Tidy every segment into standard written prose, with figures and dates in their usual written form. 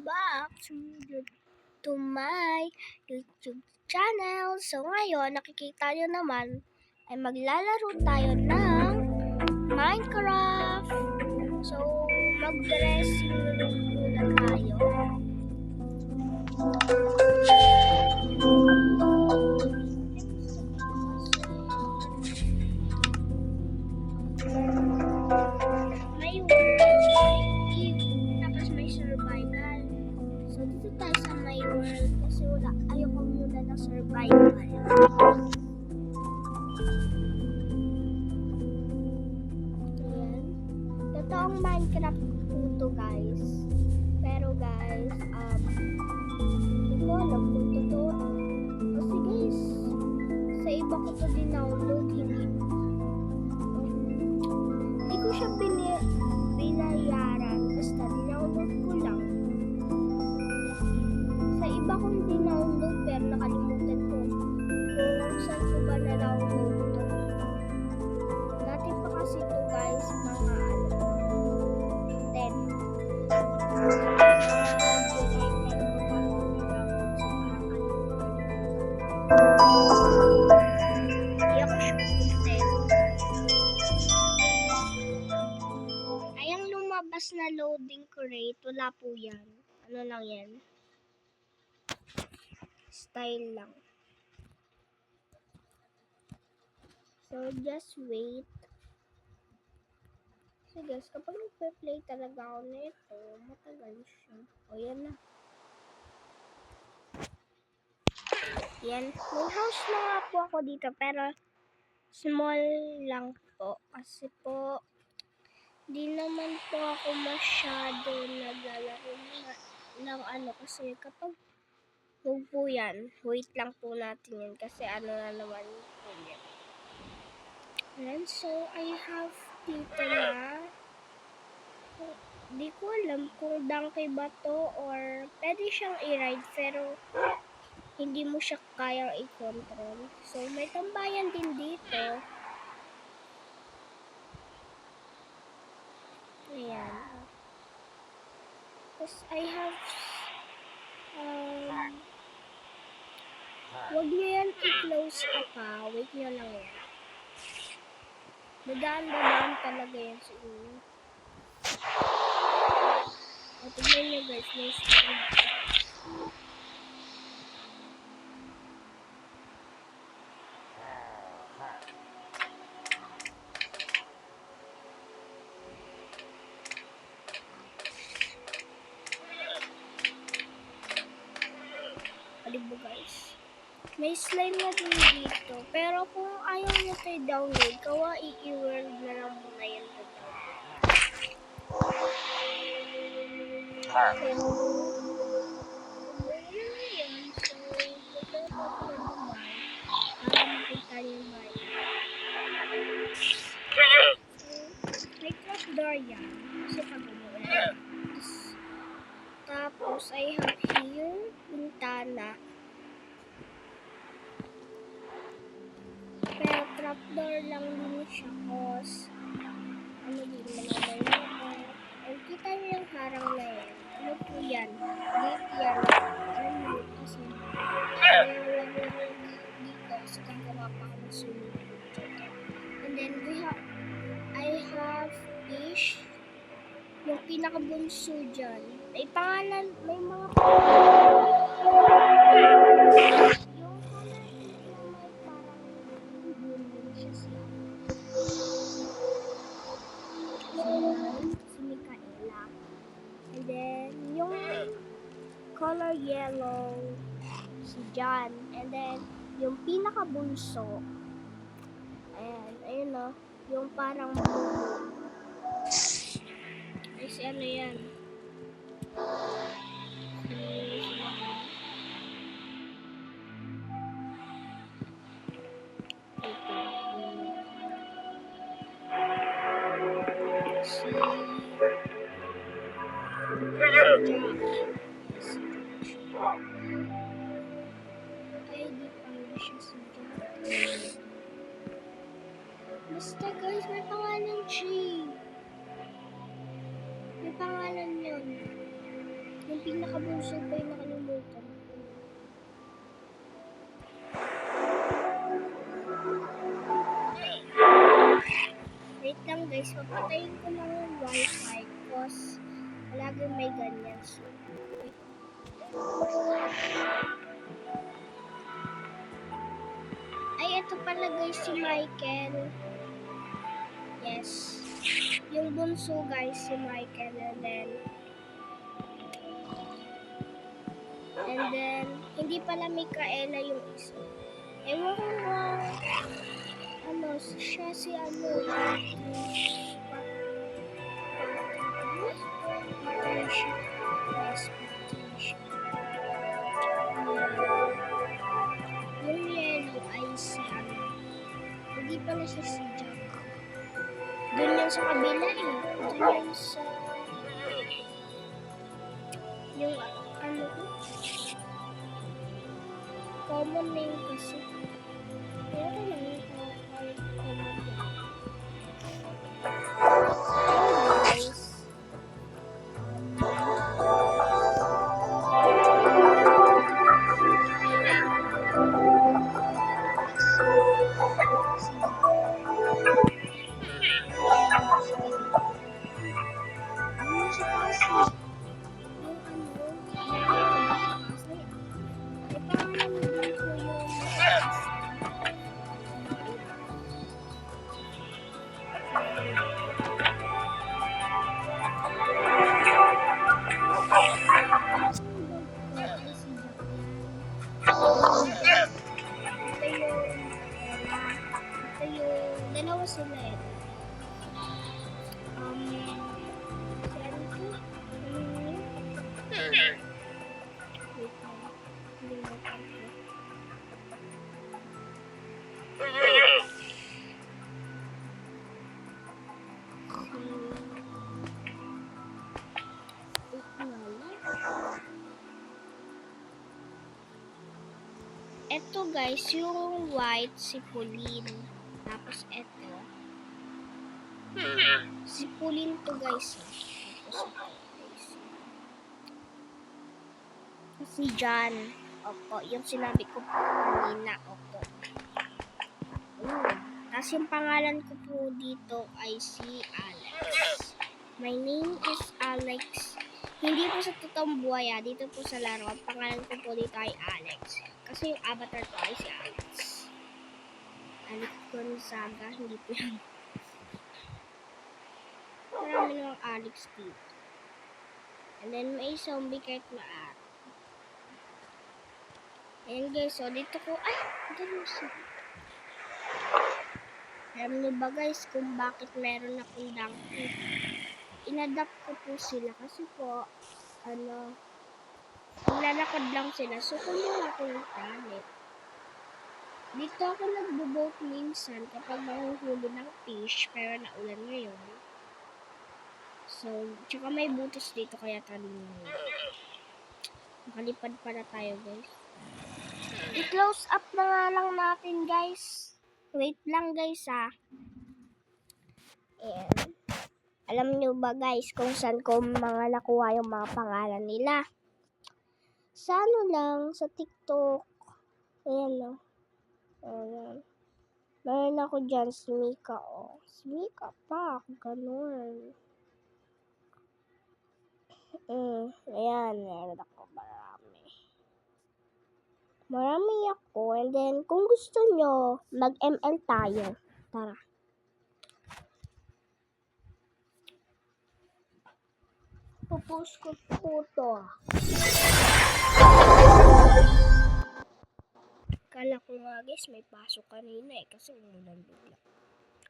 back to my YouTube channel. So ngayon, nakikita nyo naman ay maglalaro tayo ng Minecraft. So mag-dressing room muna tayo. May world, may tapos may survival. So dito tayo sa my world kasi ayoko muna ng survival. Ayan. Totoong Minecraft po to guys. Pero guys, hindi ko alam kung totoo. Kasi guys, sa iba ko to dinownload, hindi ko siya binayaran. Basta dinownload ko lang. Sa iba kong dinownload pero nakalimutan ko kung saan ko ba na-download to. Dati pa kasi to guys, mga 10. Hindi ako sure kung 10. Ayang lumabas na loading crate, wala po yan. Ano lang yan? Style lang. So, just wait. So guys, kapag nagpe-play talaga ako nito, matagal siya. O, yan na. Yan. May house na nga po ako dito, pero small lang po. Kasi po, di naman po ako masyado naglalaro ng ano. Kasi kapag huwag po yan, wait lang po natin yan. Kasi ano na naman po yan. And so, I have dito na. Di ko alam kung donkey ba to or pwede siyang i-ride pero hindi mo siya kayang i-control. So, may tambayan din dito. Ayan. Tapos, I have wag nyo yan i-close up ha. Wait nyo lang yan. Dadaan talaga yan sa inyo. O, tignan nyo guys. May screen. Diba guys? May slime na din dito. Pero kung ayaw nyo tayo download, kawa i-world na lang muna yan dito. So, yun na yun. So, ito po naman. Para makita nyo naman. May trapdoor yan. Kasi pag-uwi. Tapos, I have here, bintana. Pero trapdoor lang din siya cause ano din naman yun. And kita nyo yung harang na yan. Ano po yan? Gate yan. Ano kasi dito sa kagawa pa ako ng swimming pool. And then I have fish. Yung pinakabunso dyan. May pangalan, may mga yung color dito may parang bulong siya siya. Si Micaela. And then, yung color yellow, si John. And then, yung pinakabunso, ayun o, yung parang bulong. Ay, si ano yan? Basta guys, may pangalan siya. May pangalan yun. Yung pinakabunso ko yung nakalimutan ko. Wait lang guys, papatayin ko lang yung wifi cause palaging may ganyan. So, wait. Ay, ito pala guys si Michael. Yes. Yung bunso guys si Michael and then hindi pala Micaela yung isa. Ewan ko nga ano, siya si ano, Patricia. Yes, Patricia. Yung yellow ay si ano, hindi pala siya si Jack. Doon yan sa kabila eh. Doon yan sa yung ano ko. Common name kasi. Pero lang yung kahit common name. Guys. Dalawa sila eh. Eto guys, yung white si Pauline. Tapos eto. Si Pauline to guys. Tapos si John. Opo, yung sinabi ko po kanina. Opo. Tapos yung pangalan ko po dito ay si Alex. My name is Alex. Hindi po sa totoong buhay dito po sa laro. Ang pangalan ko po dito ay Alex. Kasi yung avatar ko ay si Alex. Alex Gonzaga, hindi po yan. Marami namang Alex dito. And then may zombie kahit maat. Ayan guys, so dito ko, ay, ganun siya. Alam niyo ba guys kung bakit meron akong donkey? Inadapt ko po sila kasi po, ano, nilalakad lang sila. So, kung ako ng talent. Dito ako nagbo-boat minsan kapag nanguhuli ng fish, pero naulan ngayon. So, tsaka may butas dito kaya tanong. Makalipad para tayo guys. I-close up na nga lang natin guys. Wait lang guys Ayan. Alam nyo ba guys kung saan ko mga nakuha yung mga pangalan nila? Sa ano lang, sa TikTok. Ayan o. Ayan. Meron ako dyan, si Mika o. Si Mika pa, ganun. Ayan, meron ako marami. Marami ako. And then, kung gusto nyo, mag-ML tayo. Tara. Pupost ko po to. Kala ko nga guys, may pasok kanina kasi umulan bigla.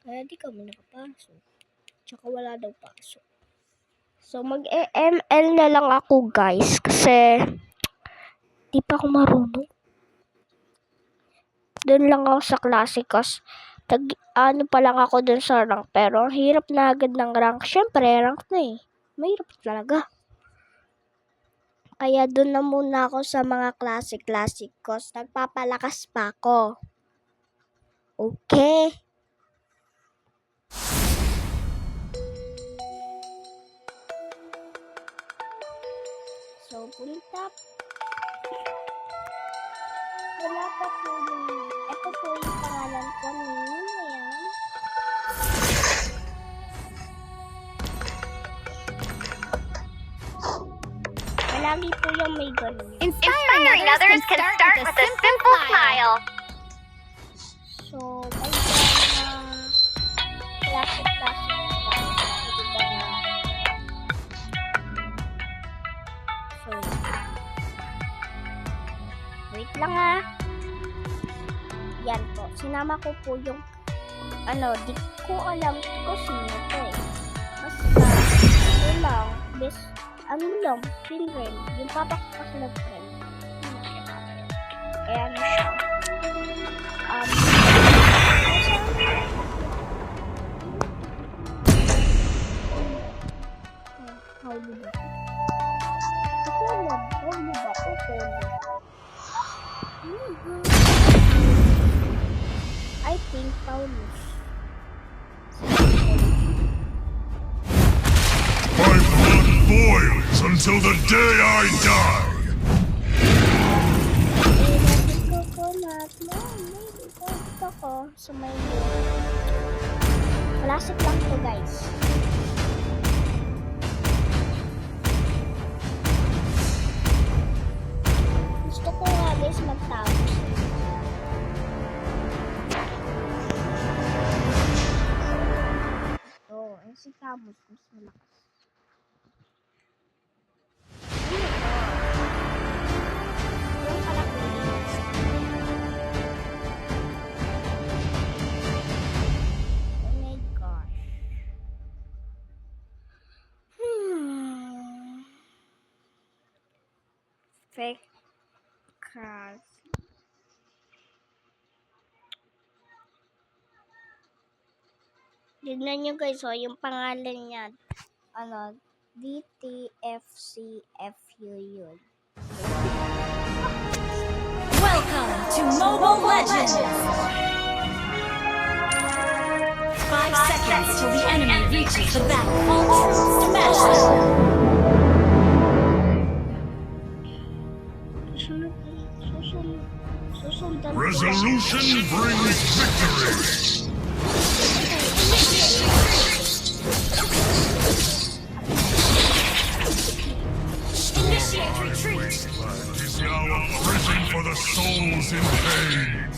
Kaya di kami nakapasok. Tsaka wala daw pasok. So mag-ML na lang ako guys kasi di pa ako marunong. Doon lang ako sa klase kasi ano pa lang ako doon sa rank. Pero ang hirap na agad ng rank. Syempre, rank na eh. Mahirap talaga. Kaya doon na muna ako sa mga classic cause nagpapalakas pa ako. Okay. So So, punta. Wala pa po yung... Ito po yung pangalan ko. Ayan. Lagi po yung may ganun. Inspiring others can start with a simple smile. So, ayan na classic. So, wait lang ah. Yan po. Sinama ko po yung di ko alam kung sino to eh. Basta, friend. Yung papa ko kasi nag-friend. Kaya ano siya. How do ba? I think Paulus. My blood boils until the day I die. So may classic lang to guys. Gusto ko nga guys magtapos. Si Camus mas malakas. Yung kalakuli. Oh my gosh. Fake cars. Tignan nyo guys, yung pangalan niya, DTFCFU yun. Welcome to Mobile Legends! 5 seconds till the enemy reaches the battlefield. Smash them! Susundan. Resolution brings victory. Initiate retreat! Wasteland is now a prison for the souls in pain.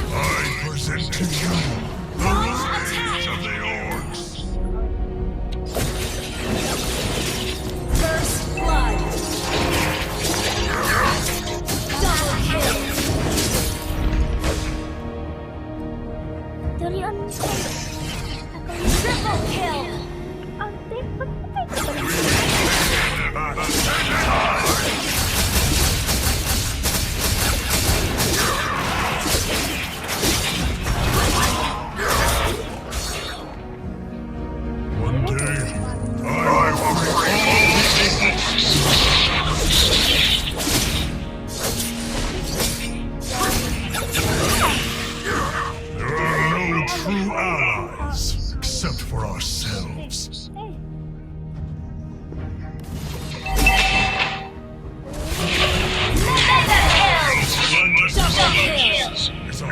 I present to you the rage of the orcs. First blood! Double kill! Triple kill! One day, I will There are no true allies except for ourselves. Is our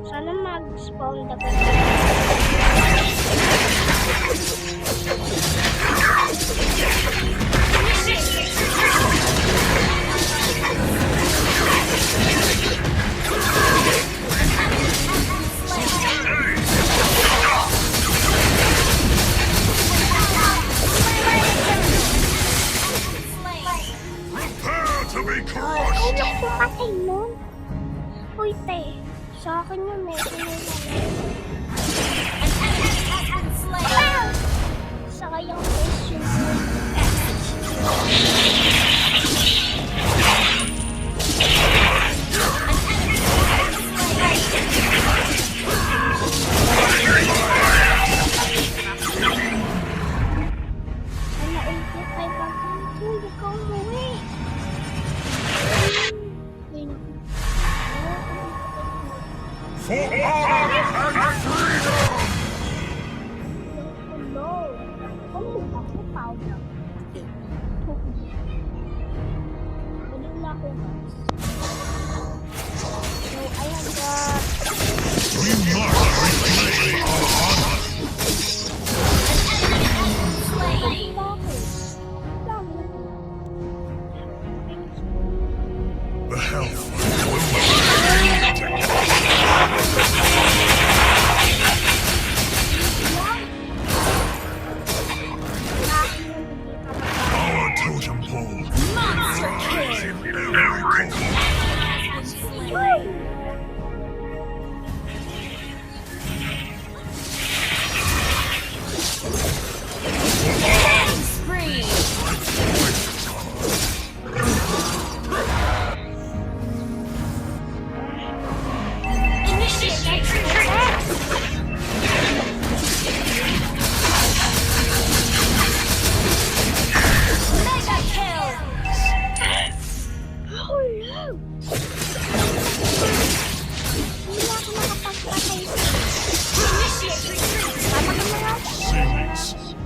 Sana mag-spawn dapat.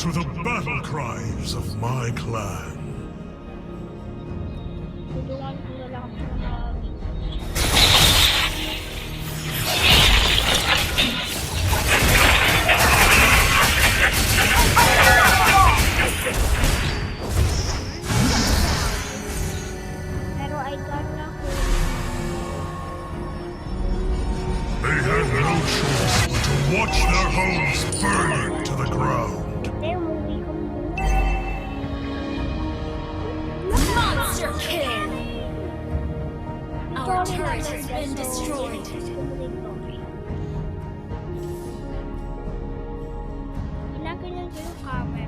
to the battle cries of my clan. Tulungan ko na lang siya na. Pero I got na ko. They had no choice but to watch their homes burn to the ground. Hindi, umuwi ko muna. Monster kill! Our turret has been destroyed. Ginaganyan ko yung camera.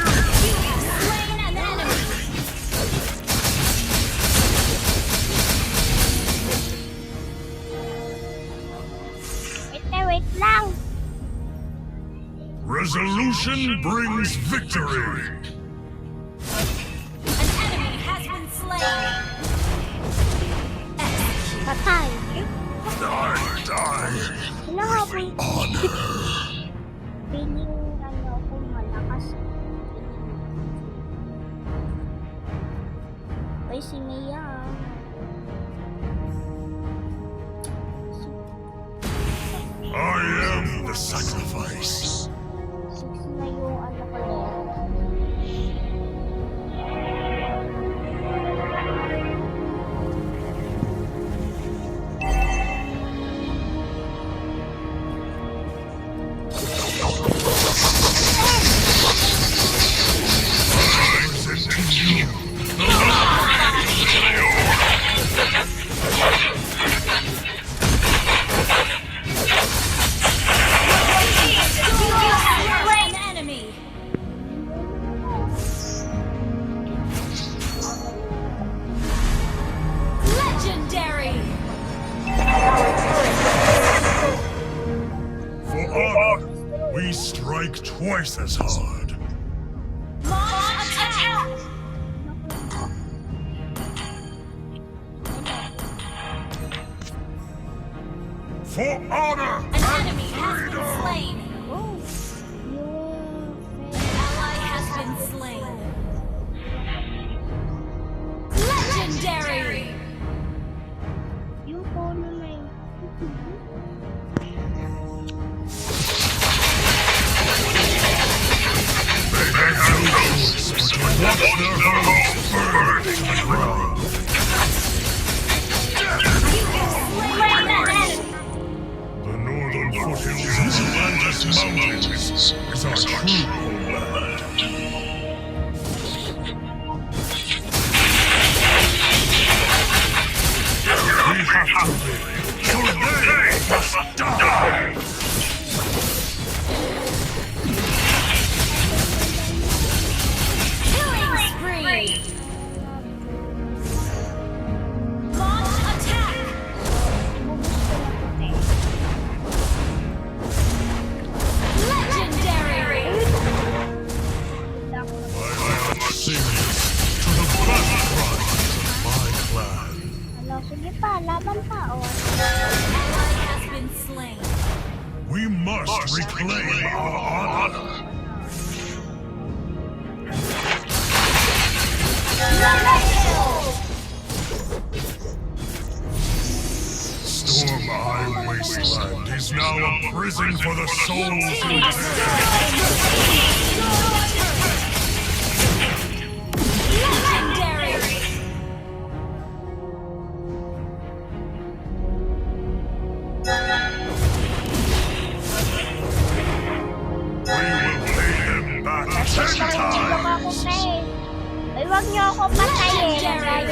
Slain an enemy! Wait lang. Resolution brings victory. An enemy has been slain! Patay. Die. Hinahabol ko. Honor. Feeling ano ako malakas. Uy, si Mia. I am the sacrifice. 6 na yung ano ko na. Present to you Slain an enemy! Legendary! for honor. We strike twice as hard. Launch attack! For honor. An enemy has been slain! An ally has been slain! Legendary! Yung phone na yun. They had no choice but to watch their homes burn to the ground. Slain an enemy! The northern foothills of the Atlantis Mountains is our true homeland. We have to live, so they must die! Killing spree! Launch attack! Legendary! I am singers to the battle cries of my clan. Ano, sige pa, laban pa. O, Ally has been slain. We must reclaim our honor. Storm Eye Wasteland is now a prison for the souls who dare. Legendary! We will pay them back 10 nahihilok times. ako na eh. Ay, wag niyo ako patayin. Kaya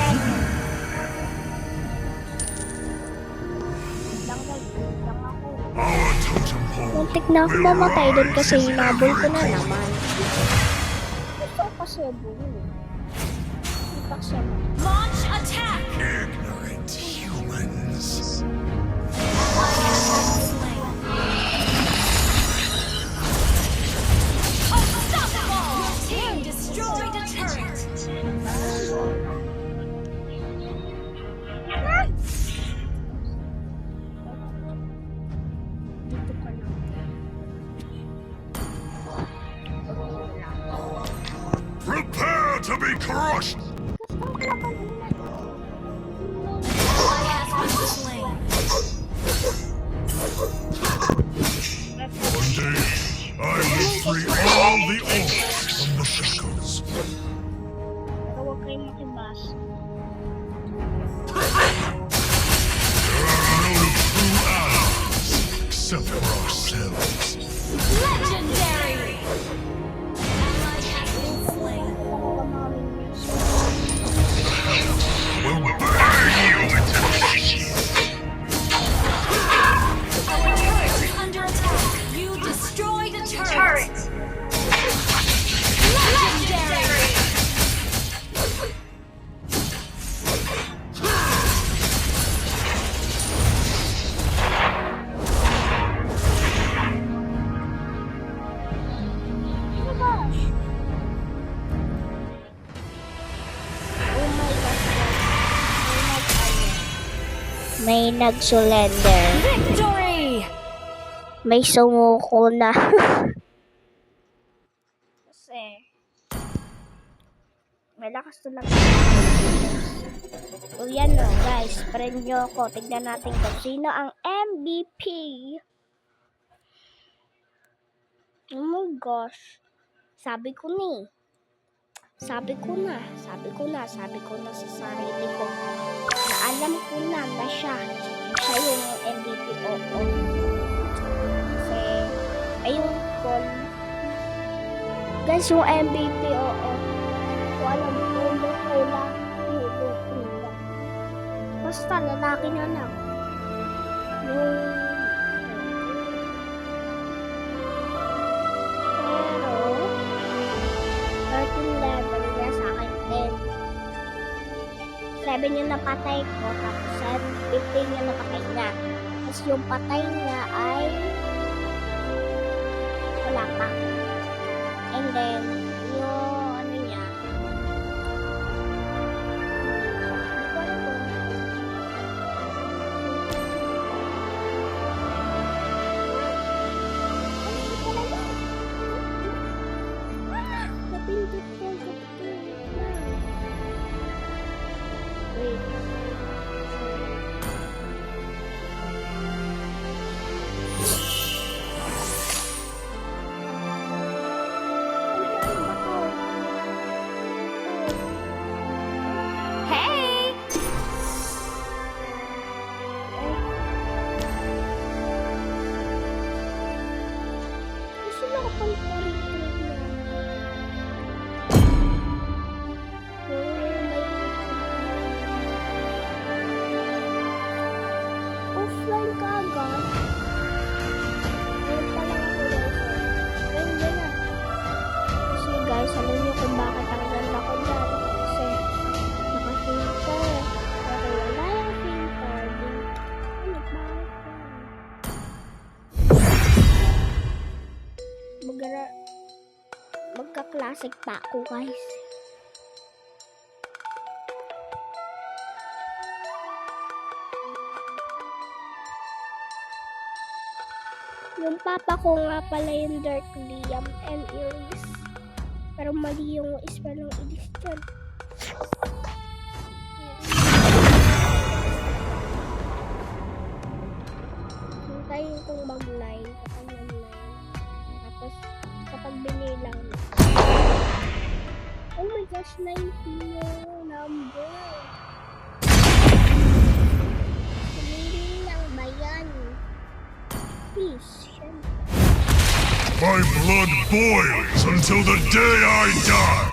lang ako. Our totem pole Muntik na ako will mamatay doon rise kasi in hinabol ko na every naman. Gusto ko kasi buo. Ipak siya na. Launch attack! ignorant humans. Unstoppable! Your team destroyed a turret! Prepare to be crushed! Has been slain. One day, I will free all the orcs from the shackles. Pero huwag kayong makibas. There are no true allies except for ourselves. Legendary. Ally has been slain. Will burn you into ashes. Our turret is under attack. You destroyed a turret. Legendary. Oh my gosh. Oh my gosh. May nag-surrender. Victory. May sumuko na. Kasi, may lakas to lang. O yan o, guys. Friend nyo ako. Tignan natin kung sino ang MVP. Oh my gosh. Sabi ko na sa sarili ko na alam ko na siya yung MVP. Oo. Kasi, ayun ko. Guys, yung MVP, oo. So, alam ko, lang. Basta, lalaki na lang. Pero, 13 level niya sa akin 10. 7 yung napatay ko, tapos 15 yung napatay niya. Tapos yung patay niya ay wala pa. And then, yung ano niya, hindi ko alam kung napindot ko. Wait. Hey. Gusto na ako pang offline ka agad. Ngayon pa lang ako guys. Ngayon din na. Kasi guys, alam niyo kung bakit ang ganda ko dyan. Kasi naka-filter. Pero wala yung filter. Ano ba? Magka-classic pa ako guys. Yung papa ko nga pala yung Dark Liam and Elise. Pero mali yung spell ng Elise dyan. Hintayin kong mag-line kapag mag-line. Tapos kapag binilang. Oh my gosh, 19 yung number. Hindi lang ba yan? Please, syempre. My blood boils until the day I die!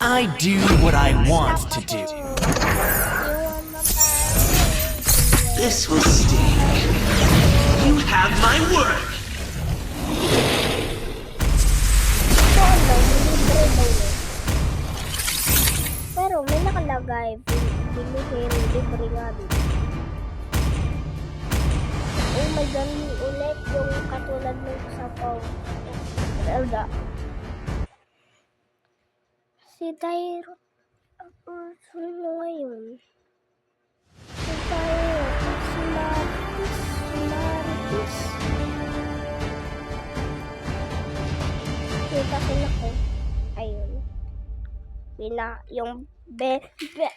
I do what I want to do. This will sting. You have my word. Pero may nakalagay, bilihin, libre nga dito. Oh my God, ulit yung katulad ng sa phone. Elda. Si Tyro. Sino ngayon? Si Tyro. Si Matis.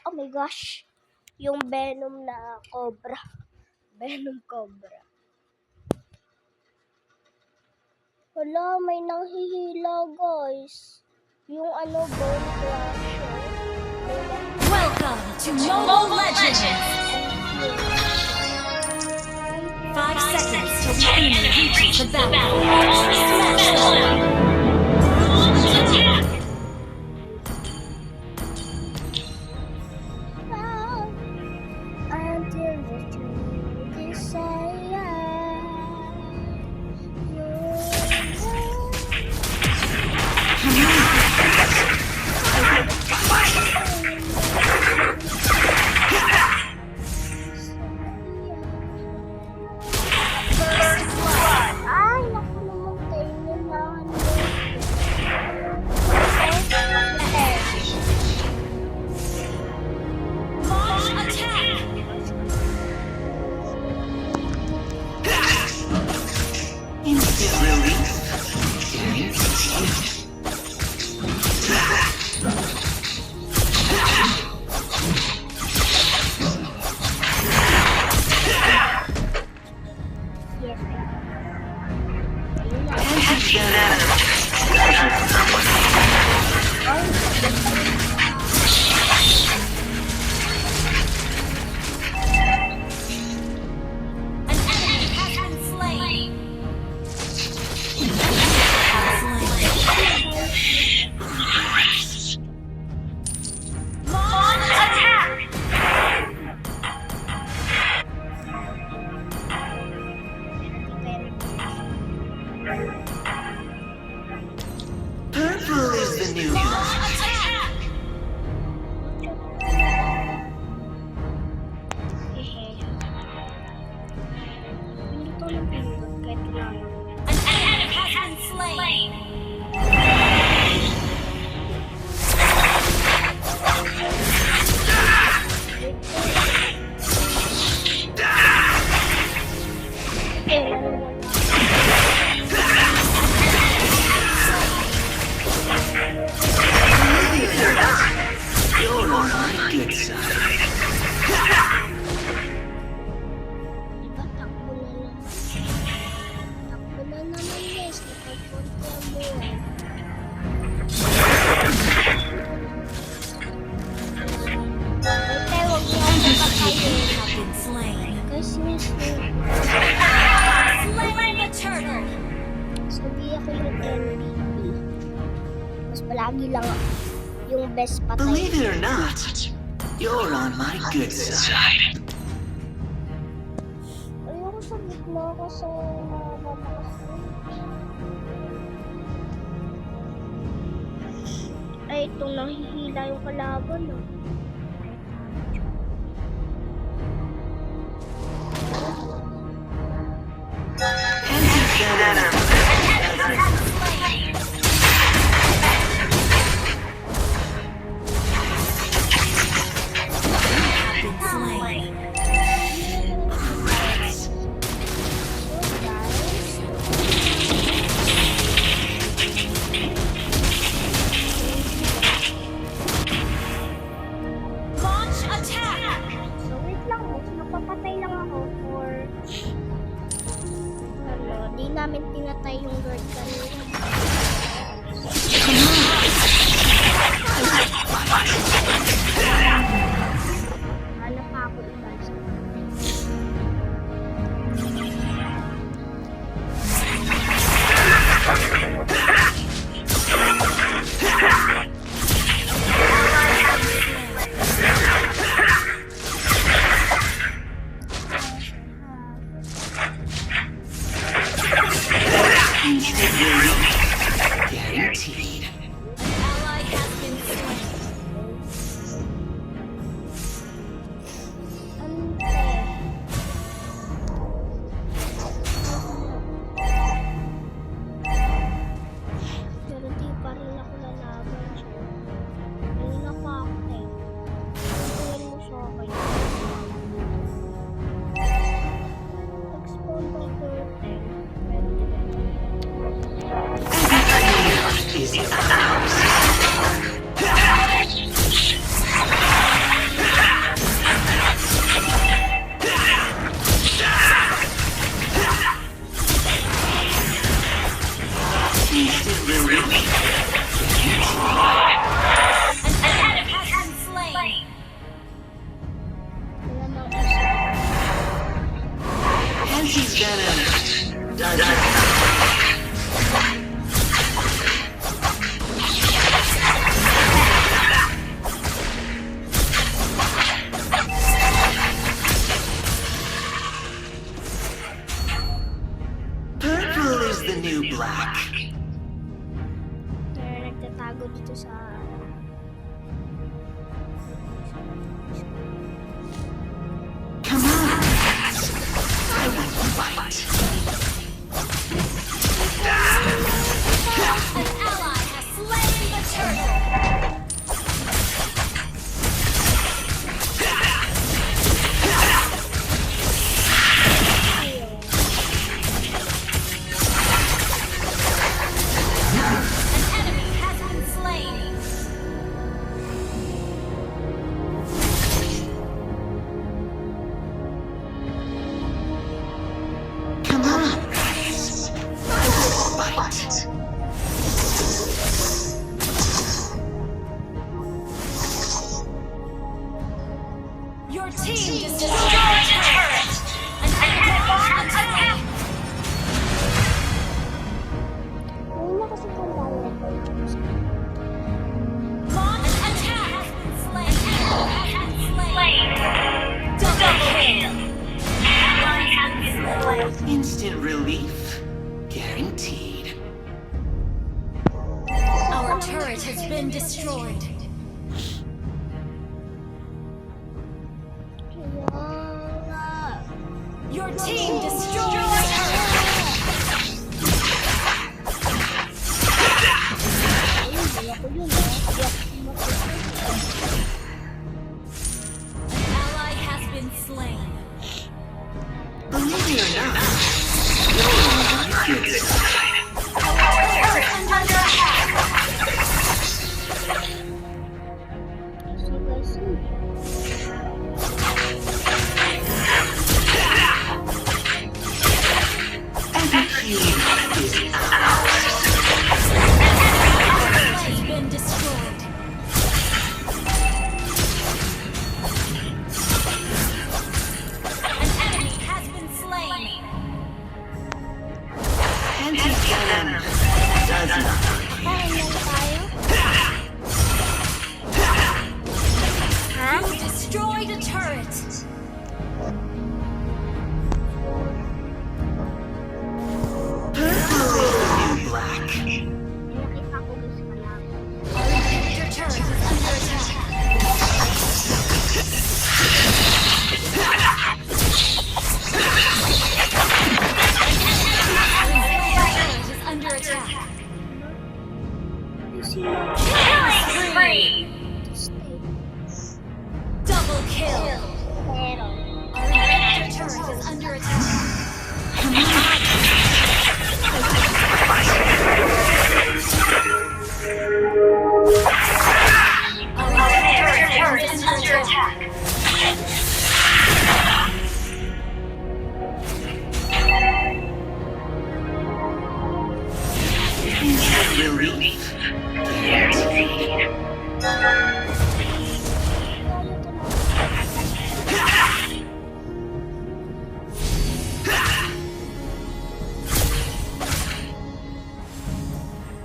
oh my gosh, yung Venom na Cobra. Venom Cobra. Wala, may nanghihila guys. Yung Bone Crusher. Welcome to Mobile Legends! 5 seconds till the enemy reaches the battle. Smash them! Until the true desire. Ay, naku naman tayo na. Launch attack! Instant relief. Guaranteed. Yes, An enemy has been slain! Launch attack! Purple is the new Launch attack! Pindot ng pindot kahit wala na. An enemy has been slain! You're on my good side. Diba, takbo na lang. Takbo na naman guys, nakagpunta mo. Wait tayo, huwag niyo ako papatayin. Have been slain. Guys, miss mo. Slain the turtle! Sabi ako yung MVP. Mas palagi lang yung best patay. Believe it or not, you're on my good side. Ayoko sa gitna kasi mababas. Ay, itong nahihila yung kalaban, no? Been slain. So, guys, Launch attack! so wait lang, guys. Napapatay lang ako for... di namin pinatay yung guard kanina. Hanap pa ako iba sa Instant relief. Guaranteed. An ally has been slain. Pero di pa rin ako lalaban siya. Ayun ako ako eh. Tingin mo sa akin. Explode by birthday. Is ours. Anti-venom does not. Purple is the new black. Meron nagtatago dito sa... Come on. I want to fight. An ally has slain the turtle. An enemy has been slain. Come on, guys. I want to fight. Your team destroyed a turret. An enemy attack. Wala kasi kandang Launch attack has been slain. Has been slain. Double kill. Ally has been slain. Instant relief. Guaranteed. Our turret has been destroyed. Your team destroyed a turret. An ally has been slain. Believe it or not, you're on my good side. Turret under attack. Every cube is ours. Turret has been destroyed. An enemy has been slain. Anti-venom does not. Parang lang tayo. You destroyed a turret. Purple is the new black. Nakita ko gusto ka lang. Your turret is under attack. Your turret is under attack. Killing spree. Double kill. Pero, Your turret is under attack. Our turret is under attack. Instant relief. Guaranteed.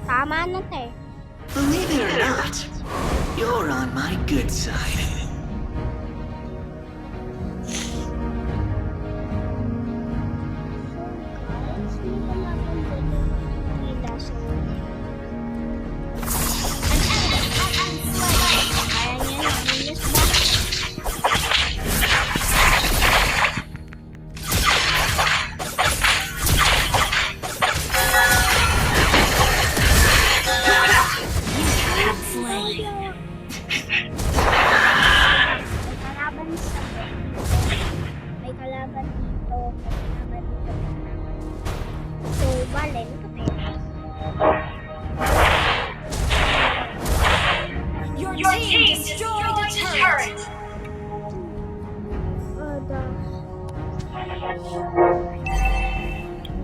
tama na te. Believe it or not, you're on my good side. May kalaban dito. May kalaban dito. So, bale, Your team destroyed a turret.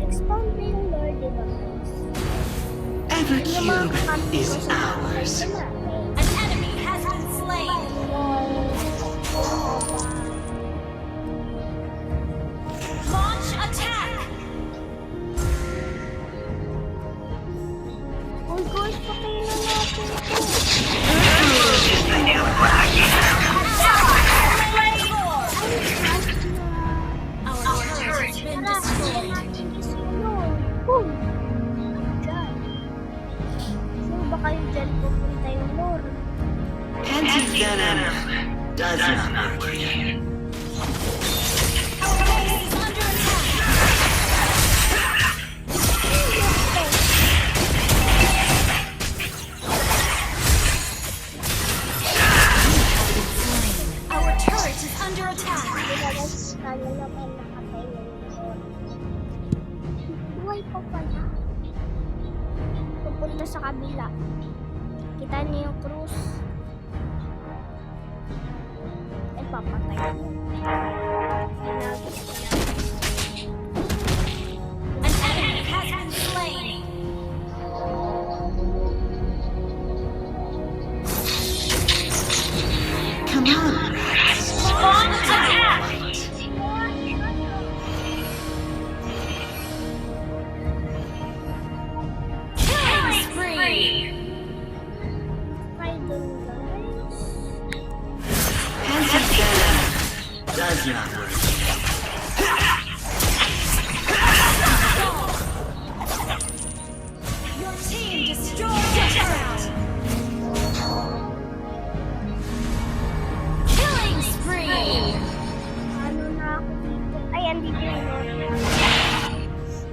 Expand na yung Lord, diba? Every cube is ours. An enemy has been slain. Launch attack. Anti-venom does not work here. Our base is under attack. Our turret is under attack. Guys, kala naman nakatay na yun. Buhay pa pala. Pupunta sa kabila. Kita niyo yung cruise. Eh, papatay. Sinabi ko na. An enemy has been slain. Come on, rats. Launch attack. Killing spree. Try dun, guys. Anti-venom does not work here. Your team destroyed the turret. Killing spree. Ano na ako dito? Ay, andito yun.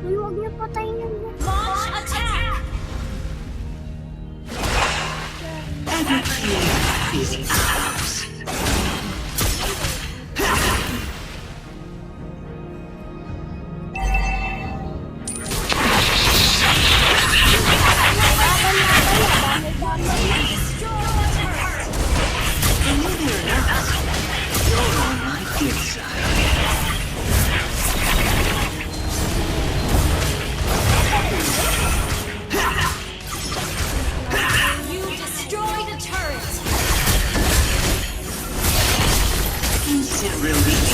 Uy, huwag niyo patayin yun. Launch attack. Every team is ours. Believe it or not, you're on my good side. You destroy the turret. Instant release.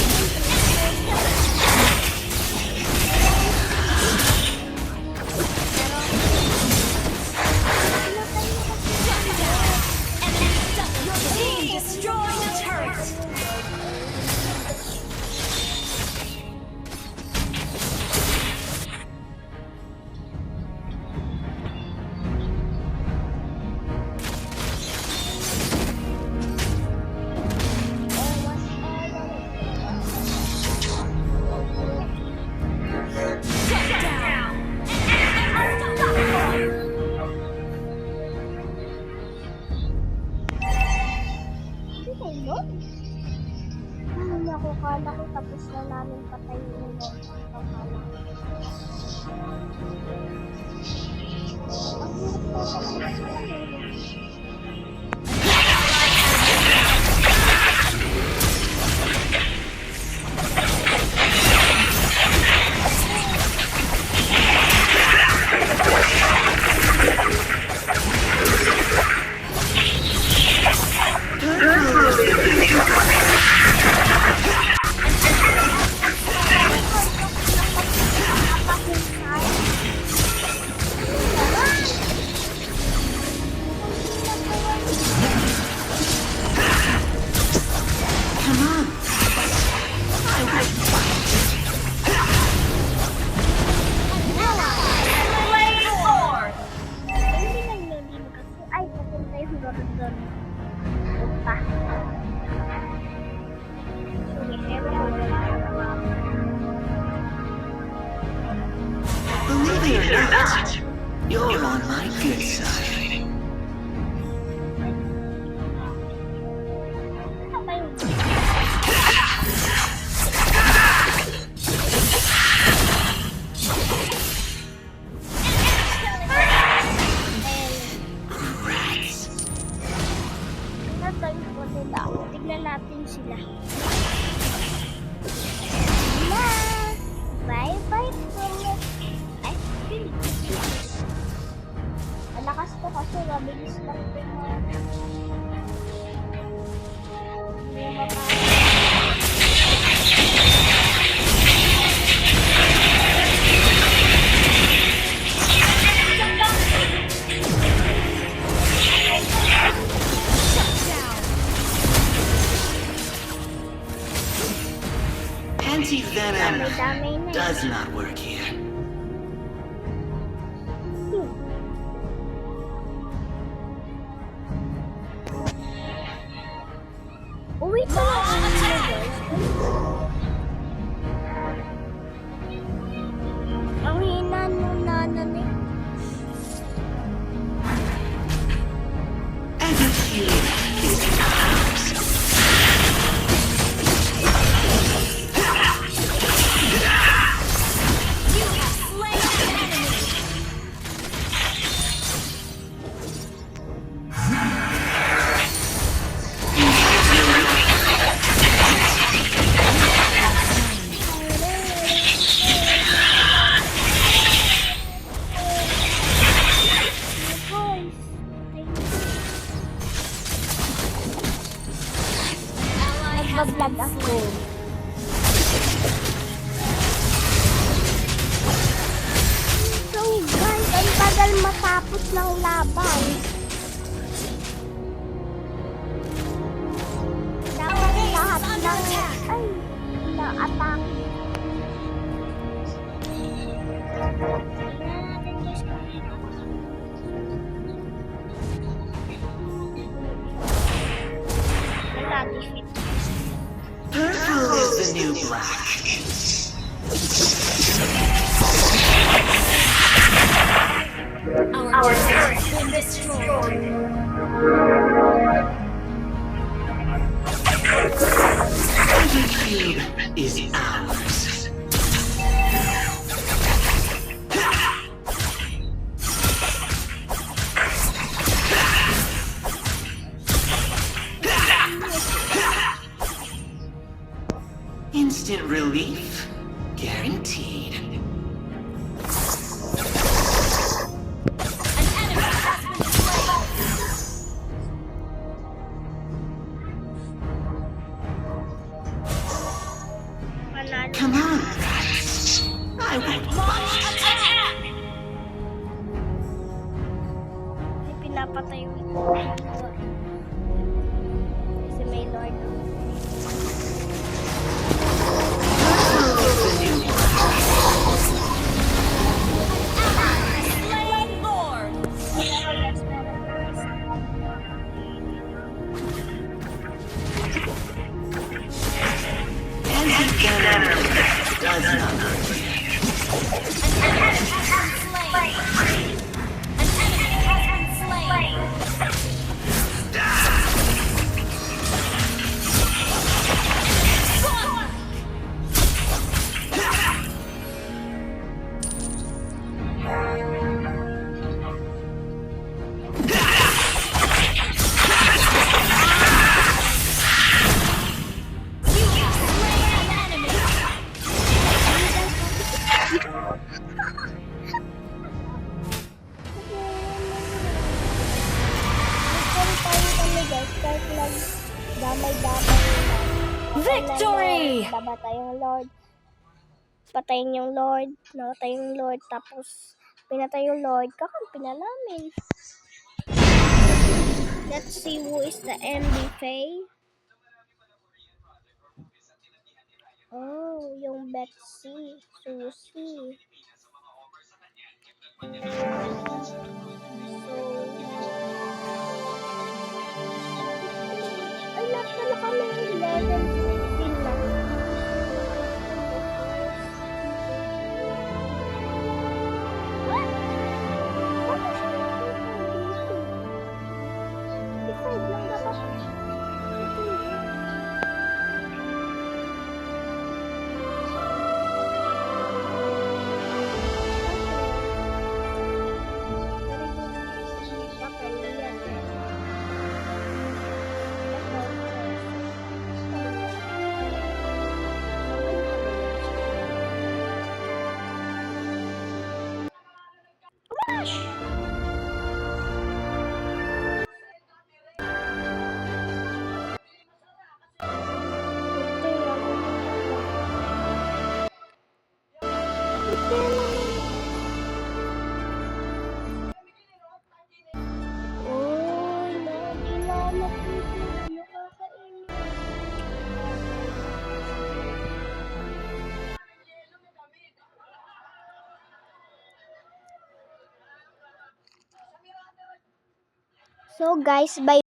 Your team destroy the turret. Shut down. Hindi kayo? Ano ako, kala ko tapos na namin patayin yung akala ko. Ang hirap po sa Come on. I will Hindi lang yun din kasi, ay, papunta yung doon. Punta. Sige, ewan ko na. believe it or not, you're on my good side. Ano ba yun? Rats. Natay ko nila. Tignan natin sila. Na! Bye-bye po. Ay, really? Malakas to kasi mabilis lang ito na. Hindi mapapagod. Anti-venom Dami-dami na does not work here. ng laban. Dapat lahat ng na-attack. Na-defeat. Purple is the new black. Our turret has been destroyed. Every cube is ours. Instant relief guaranteed. An enemy has been slain. Panalo. Come on, guys. I won't Launch attack. May pinapatay yung kasi may Lord. Purple is the new black. Slain Lord. Anti-venom does not agree. An enemy has been slain. An enemy has been slain. You have slain an enemy. Nagkaroon kami guys, kahit damay-damay lang. Victory! Babata yung Lord. Patayin yung Lord. Namatay yung Lord. Tapos, pinatay yung Lord. Kakampi na namin. Let's see who is the MD Faye. Oh, yung Betsy. Susie. Ay, nakala kami level 15 na. What? Bakit siya nakita dito? 55 lang dapat. Ito yun. So guys, bye.